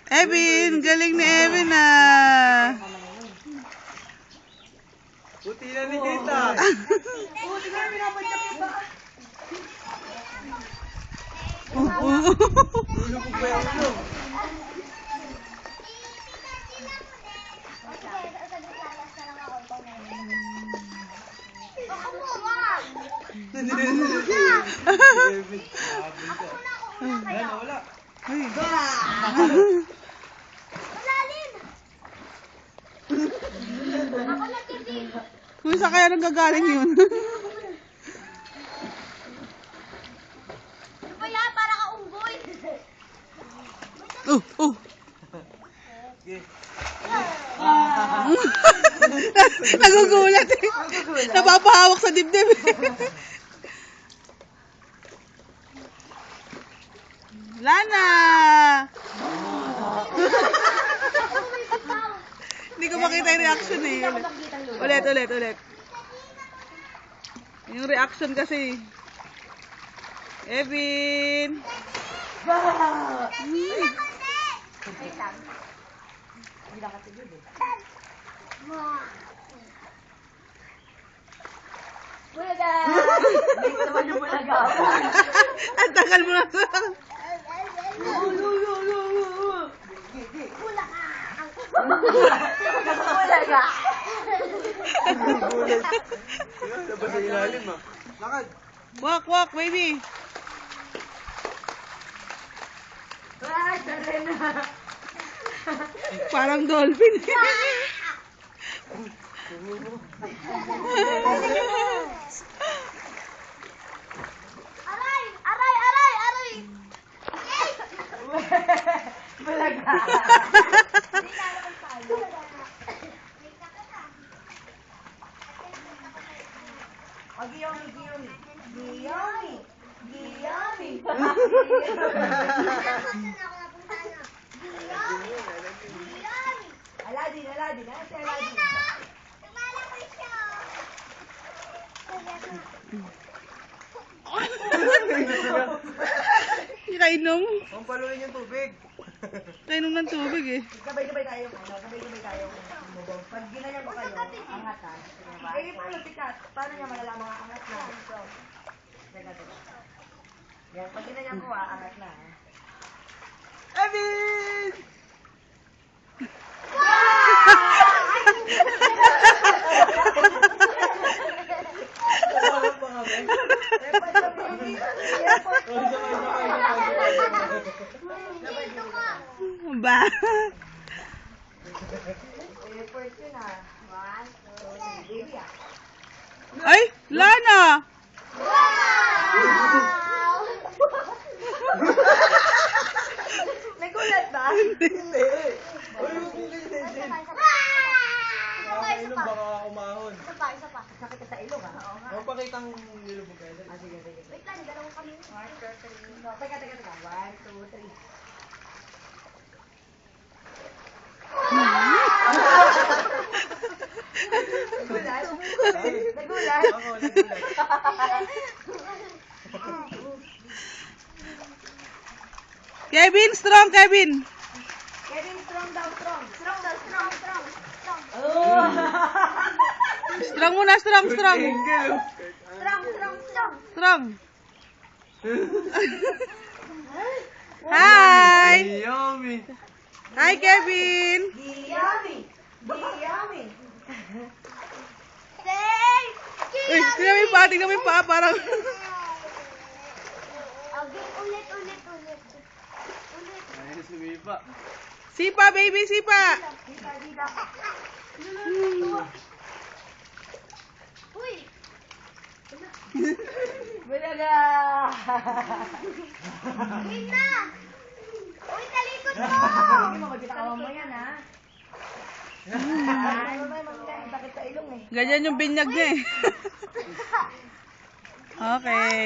Evin, galing ni Evin ah. Buti na ni Kita. Buti na pinapadyak yung baka. Ulo ko pa yung ulo. Wala. Ay. Kung saan kaya nanggagaling yun? Kaya para ka unggoy. Oh. Nagugulat eh. Napapahawak sa dibdib. Lana! Hindi ko makita yung reaction eh. Ulit. Yung reaction kasi. Evin! Wait lang. Hindi lang kasi yun eh. Bulaga! Hindi naman yung bulaga. Ang tagal mo na. Bulaga! Labas sa ilalim ah. Lakad. Walk, baby. Ah, sarena. Parang dolphin. Aray! Bulaga! Giyomi! Aladdin! Ano si Aladdin? Kainom. Ang paluin yung tubig. Kainom ng tubig eh. Sabay-sabay tayo. Pag ginanyan mo kayo, angat ha. Eh, paano tikat? Paano niya malalaman ang angat na? Teka. Yan, pag ginanyan ko angat na ha. Evin! Tawag pa kami. Ba? First yun ha. 1, 2, 3, baby ah. Ay, Lana! Nagulat ba? Hindi. Uy, hindi. Nakakainom baka umahon. Isa pa. Sakit ka sa ilong ha. Oo nga. Huwag pakitang nilubog kayo. Sige. Wait lang, dalawa kami. 1, 2, 3. Teka. 1, 2, 3. Nagulat? Ako, nagulat. Kevin, strong, Kevin. Kevin, strong daw. Strong. Strong muna, strong. Single. Strong. Hi! Yummy. Hi, Kevin. Giyomi! Uy, tingnan mo yung paa, parang... Ulit. Ayun, sumipa. Sipa, baby, sipa. Dita. Uy! Bulaga! Wait na! Uy, talikod mo! Hindi mo, magkitawa mo yan, ha? Ay, bakit sa ilong eh? Ganyan yung binyag niya eh. Okay.